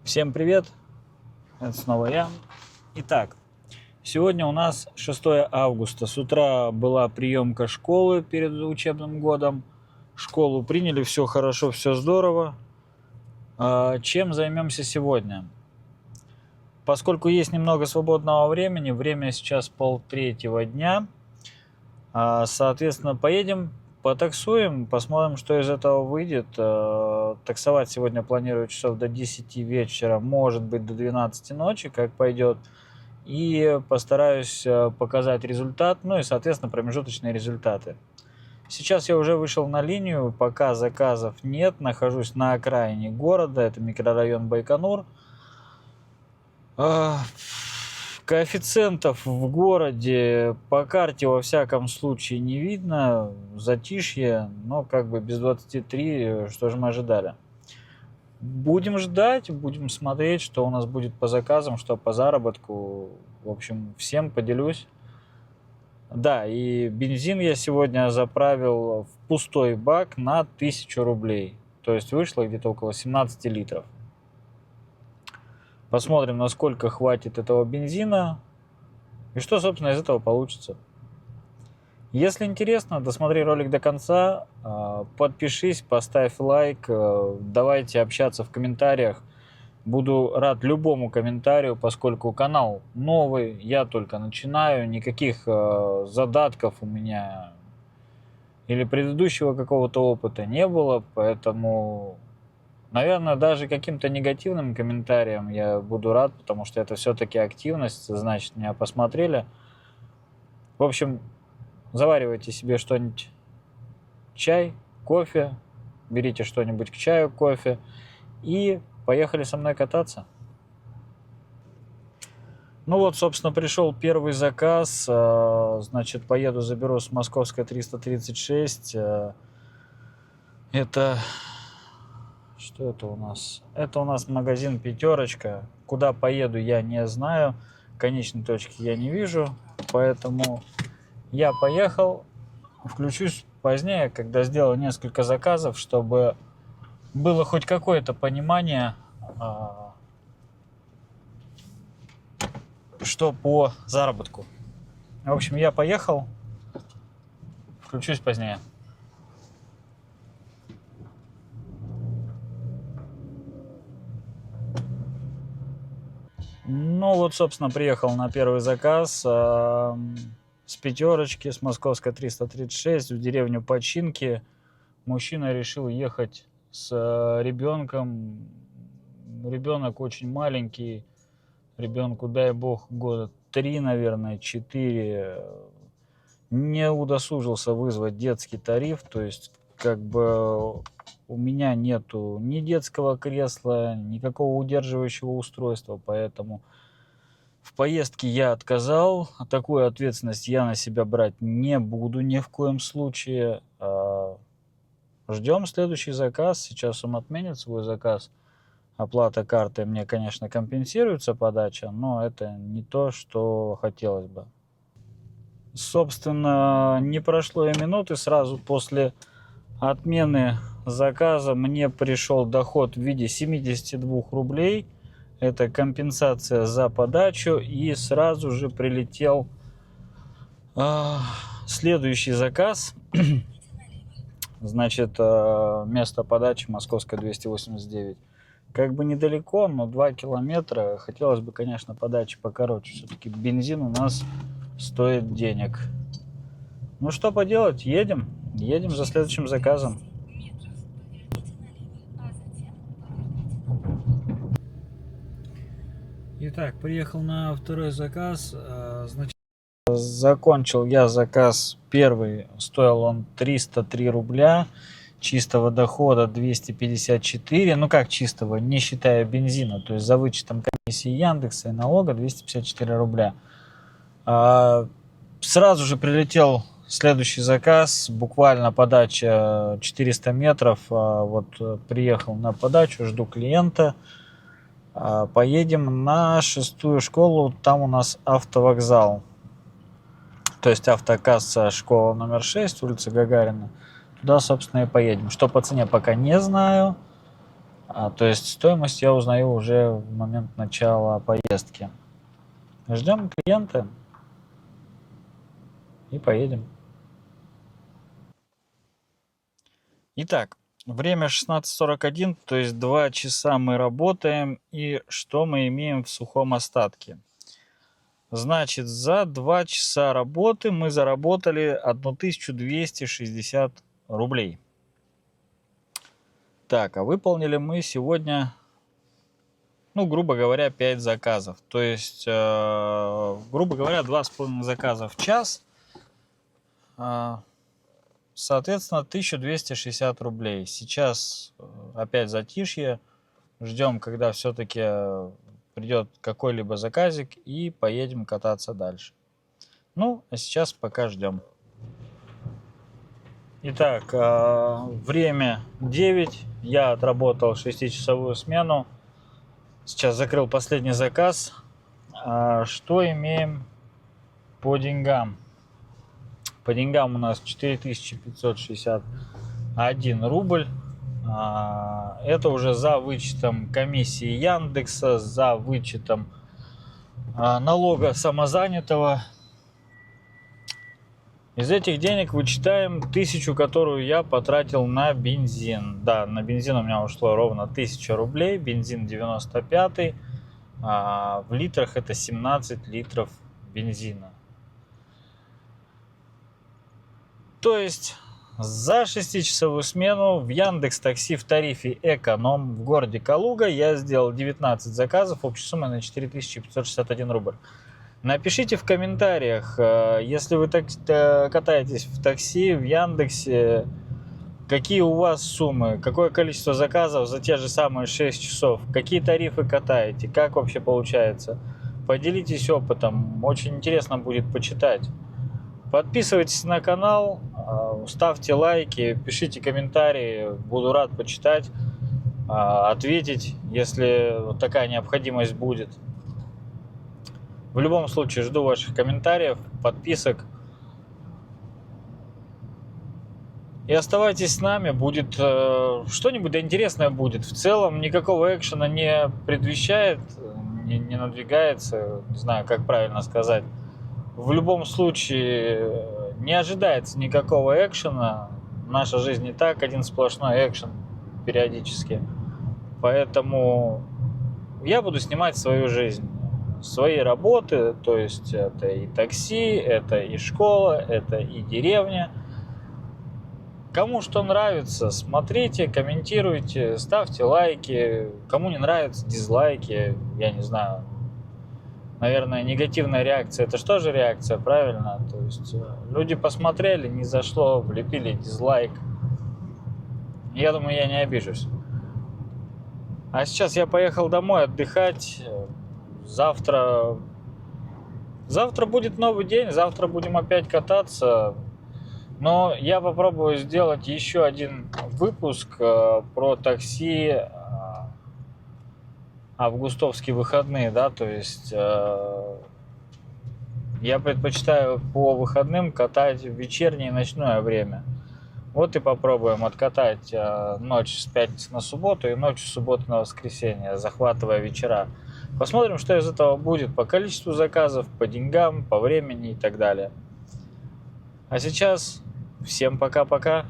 Всем привет, это снова я. Итак, сегодня у нас 6 августа. С утра была приемка школы перед учебным годом. Школу приняли, все хорошо, все здорово. Чем займемся сегодня? Поскольку есть немного свободного времени, время сейчас 2:30 дня, соответственно, поедем, потаксуем, посмотрим, что из этого выйдет. Таксовать сегодня планирую часов до 10 вечера, может быть до 12 ночи, как пойдет. И постараюсь показать результат, ну и, соответственно, промежуточные результаты. Сейчас я уже вышел на линию, пока заказов нет, нахожусь на окраине города, это микрорайон Байконур. Коэффициентов в городе по карте во всяком случае не видно, затишье, но как бы без 23, что же мы ожидали. Будем ждать, будем смотреть, что у нас будет по заказам, что по заработку. В общем, всем поделюсь. Да, и бензин я сегодня заправил в пустой бак на 1000 рублей. То есть вышло где-то около 17 литров. Посмотрим, насколько хватит этого бензина и что, собственно, из этого получится. Если интересно, досмотри ролик до конца, подпишись, поставь лайк, давайте общаться в комментариях. Буду рад любому комментарию, поскольку канал новый, я только начинаю, никаких задатков у меня или предыдущего какого-то опыта не было, поэтому, наверное, даже каким-то негативным комментариям я буду рад, потому что это все-таки активность, значит, меня посмотрели. В общем, заваривайте себе что-нибудь, чай, кофе, берите что-нибудь к чаю, кофе и поехали со мной кататься. Ну вот, собственно, пришел первый заказ. Значит, поеду, заберу с Московской 336. Это... Что это у нас? Это у нас магазин «Пятерочка». Куда поеду, я не знаю. Конечной точки я не вижу. Поэтому я поехал. Включусь позднее, когда сделаю несколько заказов, чтобы было хоть какое-то понимание, что по заработку. В общем, я поехал. Включусь позднее. Ну вот, собственно, приехал на первый заказ с «Пятерочки», с Московской 336 в деревню Починки. Мужчина решил ехать с ребенком. Ребенок очень маленький. Ребенку, дай бог, года 3, наверное, 4. Не удосужился вызвать детский тариф. То есть, как бы у меня нету ни детского кресла, никакого удерживающего устройства. Поэтому в поездке я отказал. Такую ответственность я на себя брать не буду ни в коем случае. Ждем следующий заказ. Сейчас он отменит свой заказ. Оплата картой мне, конечно, компенсируется подача, но это не то, что хотелось бы. Собственно, не прошло и минуты, сразу после отмены заказа мне пришел доход в виде 72 рублей. Это компенсация за подачу. И сразу же прилетел следующий заказ. Значит, место подачи Московская 289. Как бы недалеко, но 2 километра. Хотелось бы, конечно, подачи покороче. Все-таки бензин у нас стоит денег. Ну что поделать, едем. Едем за следующим заказом. Итак, приехал на второй заказ. Значит, закончил я заказ первый. Стоил он 303 рубля. Чистого дохода 254. Ну как чистого, не считая бензина. То есть за вычетом комиссии Яндекса и налога 254 рубля. Сразу же прилетел следующий заказ. Буквально подача 400 метров. Вот приехал на подачу, жду клиента. Поедем на 6-ю школу. Там у нас автовокзал. То есть автокасса, школа номер 6, улица Гагарина. Туда, собственно, и поедем. Что по цене, пока не знаю. То есть стоимость я узнаю уже в момент начала поездки. Ждем клиента и поедем. Итак, время 16:41, то есть 2 часа мы работаем. И что мы имеем в сухом остатке? Значит, за 2 часа работы мы заработали 1260 рублей. Так, а выполнили мы сегодня, грубо говоря, 5 заказов. То есть, грубо говоря, 2,5 заказа в час. Соответственно, 1260 рублей. Сейчас опять затишье. Ждем, когда все-таки придет какой-либо заказик, и поедем кататься дальше. А сейчас пока ждем. Итак, время 9. Я отработал 6-часовую смену. Сейчас закрыл последний заказ. Что имеем по деньгам? По деньгам у нас 4561 рубль. Это уже за вычетом комиссии Яндекса, за вычетом налога самозанятого. Из этих денег вычитаем 1000, которую я потратил на бензин. Да, на бензин у меня ушло ровно 1000 рублей. Бензин 95. В литрах это 17 литров бензина. То есть за 6-часовую смену в Яндекс.Такси в тарифе эконом в городе Калуга я сделал 19 заказов общей суммой на 4561 рубль. Напишите в комментариях, если вы катаетесь в такси, в Яндексе, какие у вас суммы, какое количество заказов за те же самые 6 часов, какие тарифы катаете, как вообще получается. Поделитесь опытом, очень интересно будет почитать. Подписывайтесь на канал, ставьте лайки, пишите комментарии, буду рад почитать, ответить, если такая необходимость будет. В любом случае, жду ваших комментариев, подписок. И оставайтесь с нами, будет что-нибудь интересное будет. В целом никакого экшена не предвещает, не надвигается, не знаю, как правильно сказать. В любом случае, не ожидается никакого экшена. Наша жизнь не так, один сплошной экшен периодически. Поэтому я буду снимать свою жизнь. Свои работы, то есть это и такси, это и школа, это и деревня. Кому что нравится, смотрите, комментируйте, ставьте лайки. Кому не нравится, дизлайки, я не знаю. Наверное, негативная реакция – это что же реакция, правильно? То есть люди посмотрели, не зашло, влепили дизлайк. Я думаю, я не обижусь. А сейчас я поехал домой отдыхать. Завтра будет новый день, завтра будем опять кататься. Но я попробую сделать еще один выпуск про такси августовские выходные, да, то есть я предпочитаю по выходным катать в вечернее и ночное время. Вот и попробуем откатать ночь с пятницы на субботу и ночь с субботы на воскресенье, захватывая вечера. Посмотрим, что из этого будет по количеству заказов, по деньгам, по времени и так далее. А сейчас всем пока-пока.